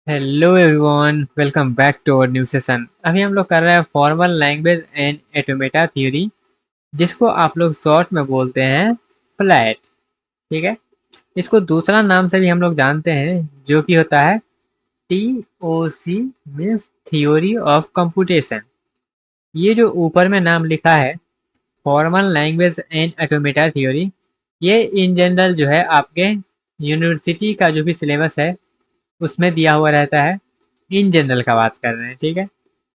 Hello everyone, welcome back to our new session. अभी हम लोग कर रहे हैं formal language and automata theory, जिसको आप लोग शॉर्ट में बोलते हैं फ्लैट। ठीक है। इसको दूसरा नाम से भी हम लोग जानते हैं, जो कि होता है TOC, means theory of computation. ये जो ऊपर में नाम लिखा है, formal language and automata theory, ये इन जनरल जो है आपके यूनिवर्सिटी का जो भी सिलेबस है उसमें दिया हुआ रहता है। इन जनरल का बात कर रहे हैं, ठीक है।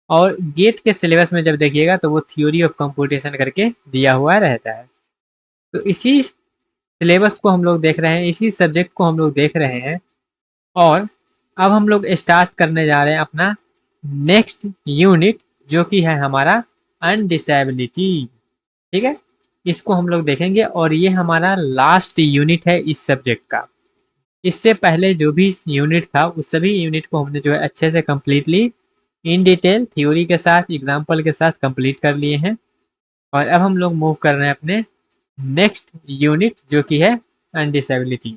और गेट के सिलेबस में जब देखिएगा तो वो थ्योरी ऑफ कंप्यूटेशन करके दिया हुआ रहता है। तो इसी सिलेबस को हम लोग देख रहे हैं, इसी सब्जेक्ट को हम लोग देख रहे हैं। और अब हम लोग स्टार्ट करने जा रहे हैं अपना नेक्स्ट यूनिट, जो कि है हमारा अनडिसेबिलिटी। ठीक है। इसको हम लोग देखेंगे और ये हमारा लास्ट यूनिट है इस सब्जेक्ट का। इससे पहले जो भी यूनिट था उस सभी यूनिट को हमने जो है अच्छे से कम्प्लीटली इन डिटेल थ्योरी के साथ एग्जाम्पल के साथ कंप्लीट कर लिए हैं। और अब हम लोग मूव कर रहे हैं अपने नेक्स्ट यूनिट, जो कि है अनडिसेबिलिटी।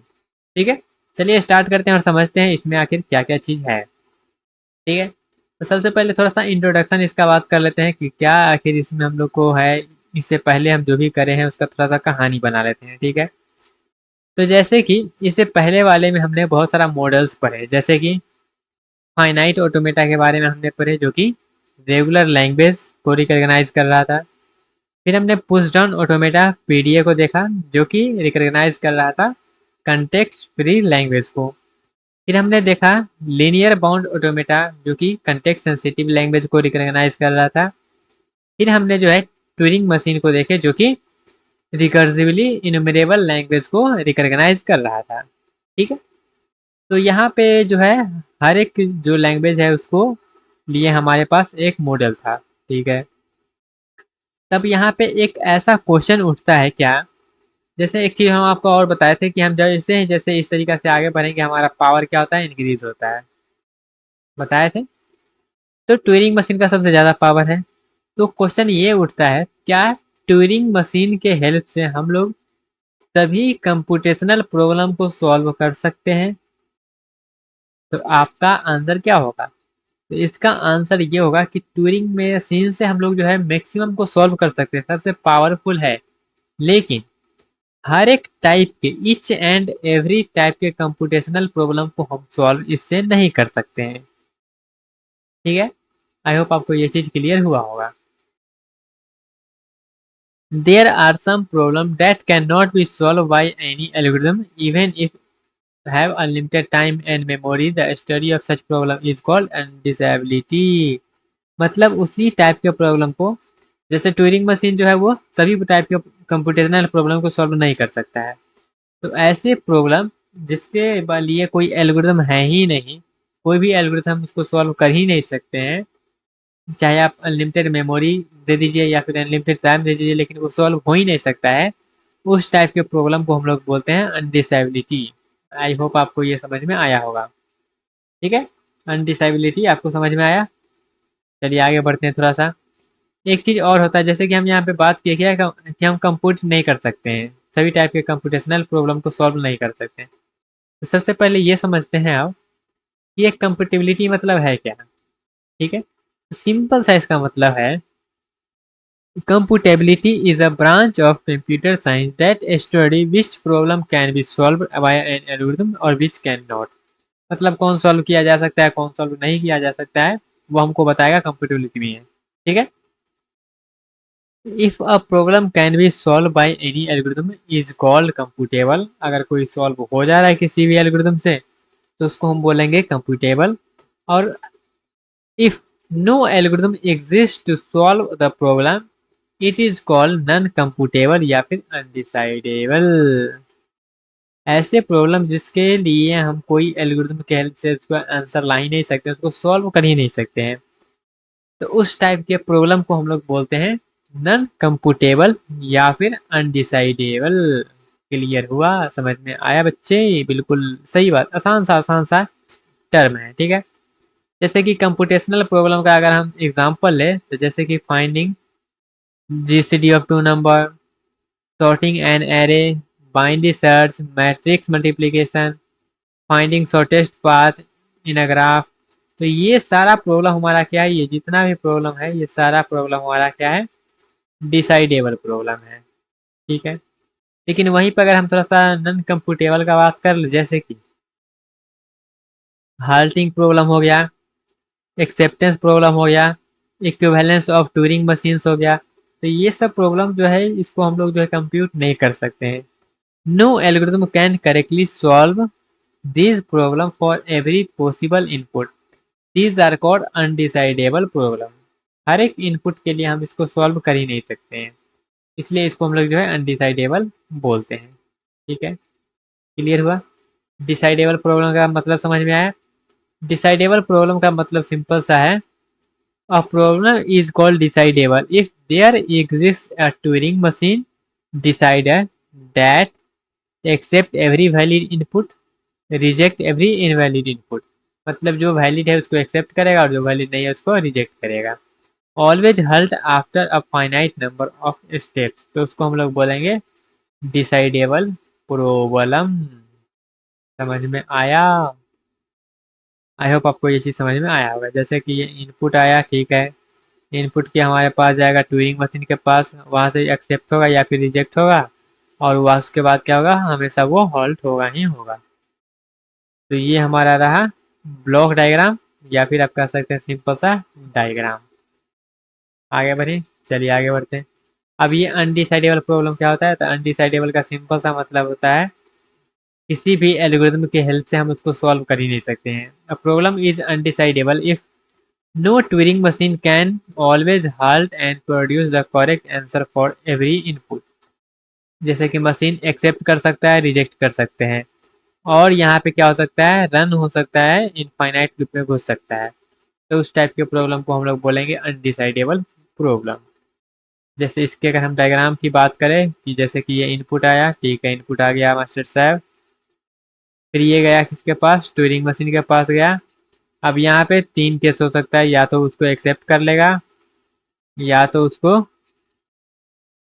ठीक है। चलिए स्टार्ट करते हैं और समझते हैं इसमें आखिर क्या क्या चीज़ है। ठीक है। तो सबसे पहले थोड़ा सा इंट्रोडक्शन इसका बात कर लेते हैं कि क्या आखिर इसमें हम लोग को है। इससे पहले हम जो भी करें हैं उसका थोड़ा सा कहानी बना लेते हैं। ठीक है। तो जैसे कि इससे पहले वाले में हमने बहुत सारा मॉडल्स पढ़े, जैसे कि फाइनाइट ऑटोमेटा के बारे में हमने पढ़े, जो कि रेगुलर लैंग्वेज को रिकॉग्नाइज कर रहा था। फिर हमने पुश डाउन ऑटोमेटा PDA को देखा, जो कि रिकॉग्नाइज कर रहा था कंटेक्स्ट फ्री लैंग्वेज को। फिर हमने देखा लीनियर बाउंड ऑटोमेटा, जो कि कंटेक्स्ट सेंसिटिव लैंग्वेज को रिकॉग्नाइज कर रहा था। फिर हमने जो है ट्यूरिंग मशीन को देखे, जो कि रिकर्सिवली इनुमरेबल लैंग्वेज को रिकॉग्नाइज कर रहा था। ठीक है। तो यहाँ पे जो है हर एक जो लैंग्वेज है उसको लिए हमारे पास एक मॉडल था। ठीक है। तब यहाँ पे एक ऐसा क्वेश्चन उठता है क्या, जैसे एक चीज़ हम आपको और बताए थे कि हम जैसे जैसे इस तरीके से आगे बढ़ेंगे हमारा पावर क्या होता है, इंक्रीज होता है, बताए थे। तो ट्यूरिंग मशीन का सबसे ज़्यादा पावर है। तो क्वेश्चन ये उठता है, क्या ट्यूरिंग मशीन के हेल्प से हम लोग सभी कंप्यूटेशनल प्रॉब्लम को सॉल्व कर सकते हैं? तो आपका आंसर क्या होगा? तो इसका आंसर ये होगा कि ट्यूरिंग मशीन से हम लोग जो है मैक्सिमम को सॉल्व कर सकते हैं, सबसे पावरफुल है। लेकिन हर एक टाइप के, ईच एंड एवरी टाइप के कंप्यूटेशनल प्रॉब्लम को हम सॉल्व इससे नहीं कर सकते हैं। ठीक है। आई होप आपको ये चीज क्लियर हुआ होगा। There are some problem that can not be solve by any algorithm even if have unlimited time and memory. The study of such problem is called undisability। मतलब उसी टाइप के problem को, जैसे ट्यूरिंग मशीन जो है वो सभी type के कंप्यूटेशनल प्रॉब्लम को सॉल्व नहीं कर सकता है। तो ऐसे प्रॉब्लम जिसके लिए कोई एल्गोरिथम है ही नहीं, कोई भी एल्गोरिथम इसको सॉल्व कर ही नहीं सकते हैं, चाहे आप अनलिमिटेड मेमोरी दे दीजिए या फिर अनलिमिटेड टाइम दे दीजिए, लेकिन वो सॉल्व हो ही नहीं सकता है। उस टाइप के प्रॉब्लम को हम लोग बोलते हैं अनडिसेबिलिटी। आई होप आपको ये समझ में आया होगा। ठीक है। अनडिसेबिलिटी आपको समझ में आया। चलिए आगे बढ़ते हैं थोड़ा सा। एक चीज़ और होता है, जैसे कि हम यहाँ पे बात किए क्या कि हम कंप्यूट नहीं कर सकते हैं, सभी टाइप के कंप्यूटेशनल प्रॉब्लम को सॉल्व नहीं कर सकते हैं। तो सबसे पहले ये समझते हैं आप कि एक कंप्यूटेबिलिटी मतलब है क्या। ठीक है। तो सिंपल सा इसका मतलब है, computability is a branch of computer science that study which problem can be solve by an algorithm और विच कैन नॉट। मतलब कौन सॉल्व किया जा सकता है, कौन सॉल्व नहीं किया जा सकता है, वो हमको बताएगा कंप्यूटेबिलिटी में है। ठीक है। If a problem can be solve by any algorithm is called computable. अगर कोई सॉल्व हो जा रहा है किसी भी एल्गोरिथम से तो उसको हम बोलेंगे कंप्यूटेबल। और if no algorithm exist to solve the problem it is called non computable या फिर अनडिसाइडेबल। ऐसे प्रॉब्लम जिसके लिए हम कोई एल्गोरिथम के हेल्प से उसको आंसर ला ही नहीं सकते, उसको सॉल्व कर ही नहीं सकते हैं, तो उस टाइप के प्रॉब्लम को हम लोग बोलते हैं नॉन कंप्यूटेबल या फिर अनडिसाइडेबल। क्लियर हुआ, समझ में आया बच्चे? बिल्कुल सही बात, आसान सा टर्म है। ठीक है। जैसे कि कंप्यूटेशनल प्रॉब्लम का अगर हम एग्जांपल ले, तो जैसे कि finding GCD of two number, sorting an array, binary search, matrix multiplication, finding shortest path, in a graph. तो ये सारा प्रॉब्लम हमारा क्या है, ये जितना भी प्रॉब्लम है ये सारा प्रॉब्लम हमारा क्या है, डिसाइडेबल प्रॉब्लम है। ठीक है, लेकिन वहीं पर अगर हम थोड़ा सा नॉन कंप्यूटेबल का बात कर ले, जैसे कि हाल्टिंग प्रॉब्लम हो गया, एक्सेप्टेंस प्रॉब्लम हो गया, इक्विवेलेंस ऑफ ट्यूरिंग मशीन्स हो गया, तो ये सब प्रॉब्लम जो है इसको हम लोग जो है कंप्यूट नहीं कर सकते हैं। No algorithm can correctly solve this problem for every possible input, these are called undecidable problem. हर एक इनपुट के लिए हम इसको सॉल्व कर ही नहीं सकते हैं, इसलिए इसको हम लोग जो है अनडिसाइडेबल बोलते हैं। ठीक है, क्लियर हुआ? डिसाइडेबल प्रॉब्लम का मतलब समझ में आया? डिसाइडेबल प्रॉब्लम का मतलब सिंपल सा है, a problem is called decidable if there exists a Turing machine decider that accept every valid input, reject every invalid input। मतलब जो वैलिड है उसको एक्सेप्ट करेगा और जो वैलिड नहीं है उसको रिजेक्ट करेगा। Always halt after a finite number of steps, तो उसको हम लोग बोलेंगे डिसाइडेबल प्रॉब्लम। समझ में आया? आई होप आपको ये चीज़ समझ में आया होगा। जैसे कि ये इनपुट आया, ठीक है, इनपुट के हमारे पास जाएगा ट्यूरिंग मशीन के पास, वहाँ से एक्सेप्ट होगा या फिर रिजेक्ट होगा, और वहाँ उसके बाद क्या होगा, हमेशा वो हॉल्ट होगा ही होगा। तो ये हमारा रहा ब्लॉक डायग्राम, या फिर आप कह सकते हैं सिंपल सा डायग्राम। आगे बढ़े, चलिए आगे बढ़ते हैं। अब ये अनडिसाइडेबल प्रॉब्लम क्या होता है, तो अनडिसाइडेबल का सिंपल सा मतलब होता है किसी भी एल्गोरिथम की हेल्प से हम उसको सॉल्व कर ही नहीं सकते हैं। A problem is undecidable if no Turing machine can always halt and produce the correct answer for every input। जैसे कि मशीन एक्सेप्ट कर सकता है, रिजेक्ट कर सकते हैं, और यहाँ पे क्या हो सकता है, रन हो सकता है, इनफाइनाइट लूप में घुस सकता है। तो उस टाइप के प्रॉब्लम को हम लोग बोलेंगे अनडिसाइडेबल प्रॉब्लम। जैसे इसके अगर हम डायग्राम की बात करें कि जैसे कि ये इनपुट आया, ठीक है, इनपुट आ गया मास्टर साहब, फिर ये गया किसके पास, ट्यूरिंग मशीन के पास गया। अब यहाँ पे तीन केस हो सकता है, या तो उसको एक्सेप्ट कर लेगा, या तो उसको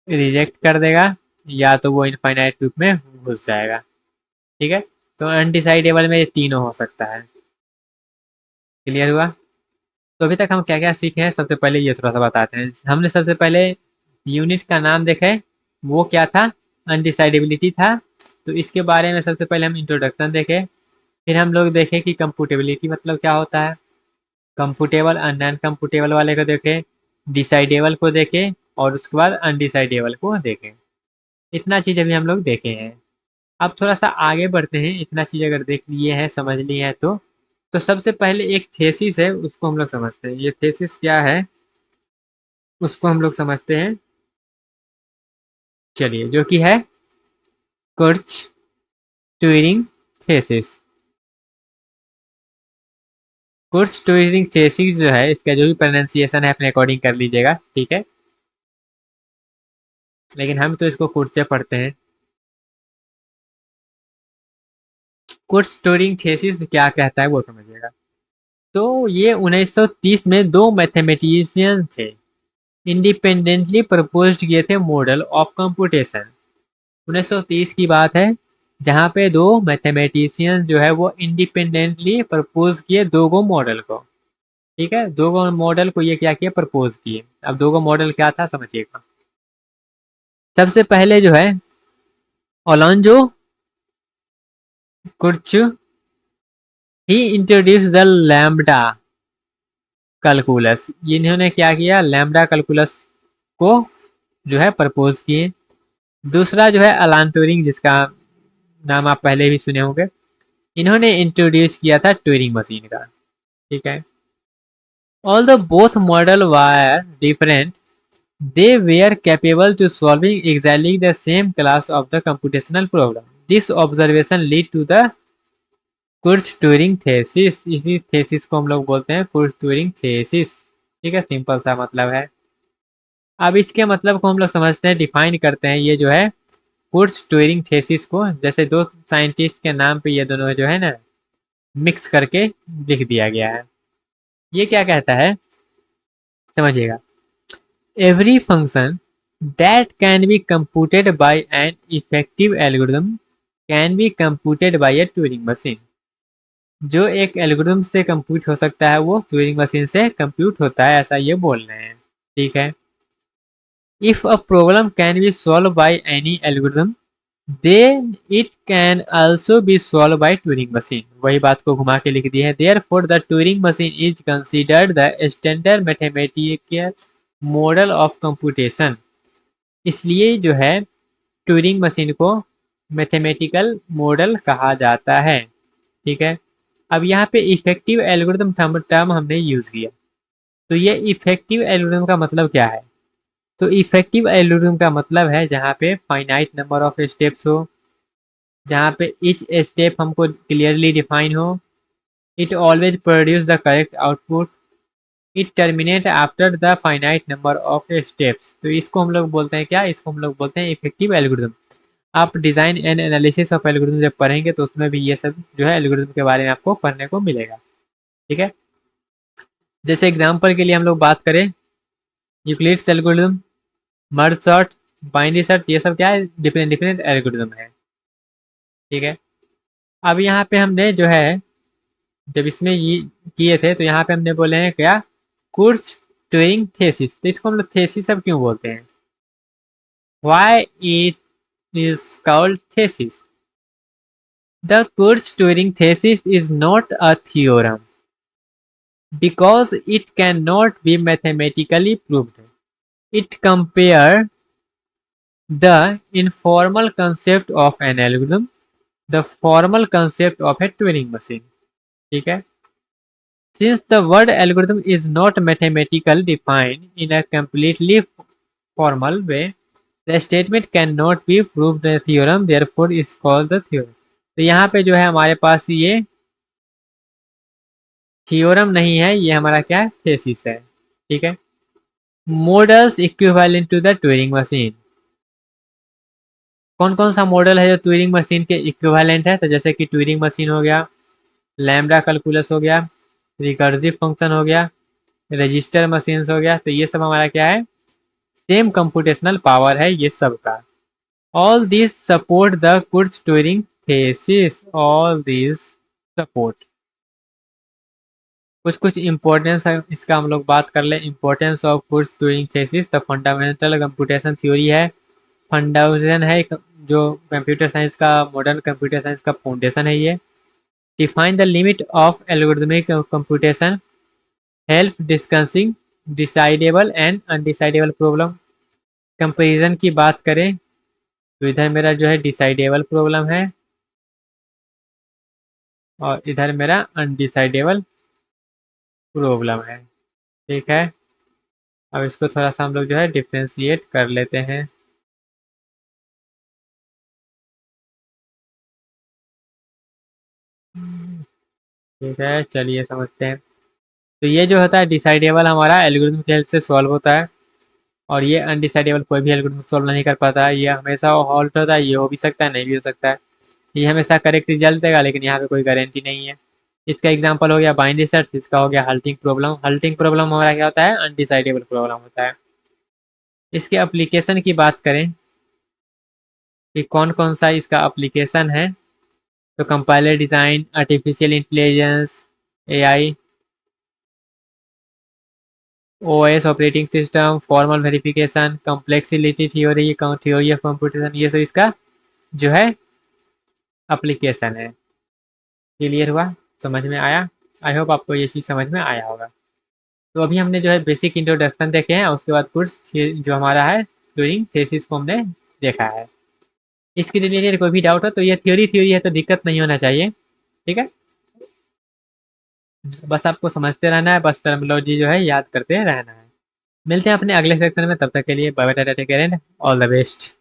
रिजेक्ट कर देगा, या तो वो इनफाइनाइट लूप में घुस जाएगा। ठीक है, तो अनडिसाइडेबल में ये तीनों हो सकता है। क्लियर हुआ? तो अभी तक हम क्या क्या सीखे हैं, सबसे पहले ये थोड़ा सा बताते हैं। हमने सबसे पहले यूनिट का नाम देखा है, वो क्या था, अनडिसाइडेबिलिटी था। तो इसके बारे में सबसे पहले हम इंट्रोडक्शन देखे, फिर हम लोग देखे कि कंप्यूटेबिलिटी मतलब क्या होता है, कंप्यूटेबल और नॉन कंप्यूटेबल वाले को देखे, डिसाइडेबल को देखे, और उसके बाद अनडिसाइडेबल को देखें। इतना चीज़ अभी हम लोग देखे हैं। अब थोड़ा सा आगे बढ़ते हैं। इतना चीज़ अगर देख लिए हैं, समझ लिए हैं, तो सबसे पहले एक थेसिस है, उसको हम लोग समझते हैं। ये थेसिस क्या है उसको हम लोग समझते हैं। चलिए, जो कि है कुर्च ट्यूरिंग थेसिस। कुर्च ट्यूरिंग थेसिस जो है, इसका जो भी प्रोनाउंसिएशन है अपने अकॉर्डिंग कर लीजिएगा, ठीक है, लेकिन हम तो इसको कुर्चे पढ़ते हैं। कुर्च ट्यूरिंग थेसिस क्या कहता है वो समझिएगा। तो ये 1930 में दो मैथमेटिशियन थे, इंडिपेंडेंटली प्रपोज किए थे मॉडल ऑफ कंप्यूटेशन। 1930 की बात है, जहाँ पे दो मैथमेटिशियन जो है वो इंडिपेंडेंटली प्रपोज किए दो गो मॉडल को। ठीक है, दो गो मॉडल को ये क्या किया, प्रपोज किए। अब दो गो मॉडल क्या था समझिएगा। सबसे पहले जो है ओलोंजो कुर्च, ही इंट्रोड्यूस द लैम्बडा कैलकुलस। इन्होंने क्या किया, लैम्बडा कैलकुलस को जो है प्रपोज किए। दूसरा जो है अलान ट्यूरिंग, जिसका नाम आप पहले भी सुने होंगे, इन्होंने इंट्रोड्यूस किया था ट्यूरिंग मशीन का। ठीक है, although both model were different, they were capable to solving exactly the same class of the computational problem। This observation lead to the Church Turing thesis. इसी थेसिस को हम लोग बोलते हैं कुर्च ट्यूरिंग थेसिस। ठीक है, सिंपल सा मतलब है। अब इसके मतलब को हम लोग समझते हैं, डिफाइन करते हैं। ये जो है कुर्च ट्यूरिंग थेसिस को, जैसे दो साइंटिस्ट के नाम पे ये दोनों जो है ना मिक्स करके लिख दिया गया है। ये क्या कहता है समझिएगा, every function that can be computed by an effective algorithm can be computed by a Turing machine। जो एक एल्गोरिथम से कंप्यूट हो सकता है वो ट्यूरिंग मशीन से कंप्यूट होता है, ऐसा ये बोल रहे हैं। ठीक है। If a problem can be solve by any algorithm then it can also be solve by Turing machine. वही बात को घुमा के लिख दिए है। Therefore the Turing machine is considered the standard mathematical model of computation. इसलिए जो है ट्यूरिंग मशीन को मैथमेटिकल मॉडल कहा जाता है। ठीक है। अब यहाँ पे इफेक्टिव एल्गोरिथम टर्म हमने यूज किया। तो ये इफेक्टिव एल्गोरिथम का मतलब क्या है? तो इफेक्टिव एल्गोरिथम का मतलब है जहाँ पे फाइनाइट नंबर ऑफ स्टेप्स हो, जहाँ पे ईच स्टेप हमको क्लियरली डिफाइन हो, it always produce the correct output, it terminate after the finite number of steps. तो इसको हम लोग बोलते हैं क्या? इसको हम लोग बोलते हैं इफेक्टिव एल्गोरिथम। आप design and analysis of algorithm जब पढ़ेंगे तो उसमें भी ये सब जो है एल्गोरिथम के बारे में आपको पढ़ने को मिलेगा। ठीक है। जैसे एग्जांपल के लिए हम लोग बात करें, Euclid's algorithm, merge sort, binary search, ये सब क्या है? डिफरेंट डिफरेंट एल्गोरिथम है। ठीक है। अब यहाँ पे हमने जो है जब इसमें ये किए थे तो यहाँ पे हमने बोले हैं क्या? Church Turing thesis. तो इसको हम लोग थेसिस सब क्यों बोलते हैं? Why it is called thesis? The Church Turing thesis is not a theorem because it cannot be mathematically proved. It compares the informal concept of an algorithm, the formal concept of a Turing machine. ठीक है। Since the word algorithm is not mathematically defined in a completely formal way, the statement cannot be proved the theorem, therefore is called the theorem. तो यहाँ पे जो है हमारे पास ये theorem नहीं है, ये हमारा क्या है? थेसिस है। ठीक है। Models equivalent to the Turing machine. कौन कौन सा मॉडल है जो ट्यूरिंग मशीन के इक्विवेलेंट है? तो जैसे कि ट्यूरिंग मशीन हो गया, लैम्ब्डा कैलकुलस हो गया, रिकर्सिव फंक्शन हो गया, रजिस्टर मशीन्स हो गया। तो ये सब हमारा क्या है? सेम कंप्यूटेशनल पावर है ये सब का। All this support the Church Turing thesis. All this support. कुछ कुछ इंपॉर्टेंस है इसका हम लोग बात कर ले। Importance of Church Turing thesis. The fundamental computation theory है, फंडामेंटल है जो कंप्यूटर साइंस का, मॉडर्न कंप्यूटर साइंस का फाउंडेशन है ये। Define the limit of algorithmic computation, help discussing decidable and undecidable problem. Comparison की बात करें तो इधर मेरा जो है डिसाइडेबल प्रॉब्लम है और इधर मेरा अनडिसाइडेबल प्रॉब्लम है। ठीक है। अब इसको थोड़ा सा हम लोग जो है डिफ्रेंशिएट कर लेते हैं। ठीक है, चलिए समझते हैं। तो ये जो होता है डिसाइडेबल हमारा एल्गोरिथम की हेल्प से सॉल्व होता है, और ये अनडिसाइडेबल कोई भी एल्गोरिथम सॉल्व नहीं कर पाता है। ये हमेशा हॉल्ट होता है, ये हो भी सकता है नहीं भी हो सकता है। ये हमेशा करेक्ट रिजल्ट देगा लेकिन यहाँ पे कोई गारंटी नहीं है। इसका एग्जांपल हो गया बाइनरी सर्च, इसका हो गया हल्टिंग प्रॉब्लम। हल्टिंग प्रॉब्लम हमारा क्या होता है? अनडिसाइडेबल प्रॉब्लम होता है। इसके एप्लीकेशन की बात करें कि कौन कौन सा इसका एप्लीकेशन है, तो compiler design, artificial intelligence, AI, OS operating system, formal verification, complexity theory, theory of computation, ये सब इसका जो है एप्लीकेशन है। क्लियर हुआ? समझ में आया? आई होप आपको ये चीज़ समझ में आया होगा। तो अभी हमने जो है बेसिक इंट्रोडक्शन देखे हैं, उसके बाद कुछ जो हमारा है ट्यूरिंग थेसिस को हमने देखा है। इसके रिलेटेड कोई भी डाउट हो तो ये थ्योरी थ्योरी है तो दिक्कत नहीं होना चाहिए। ठीक है। बस आपको समझते रहना है, बस टर्मिनोलॉजी जो है याद करते रहना है। मिलते हैं अपने अगले सेक्शन में, तब तक के लिए bye bye, take care and all the best.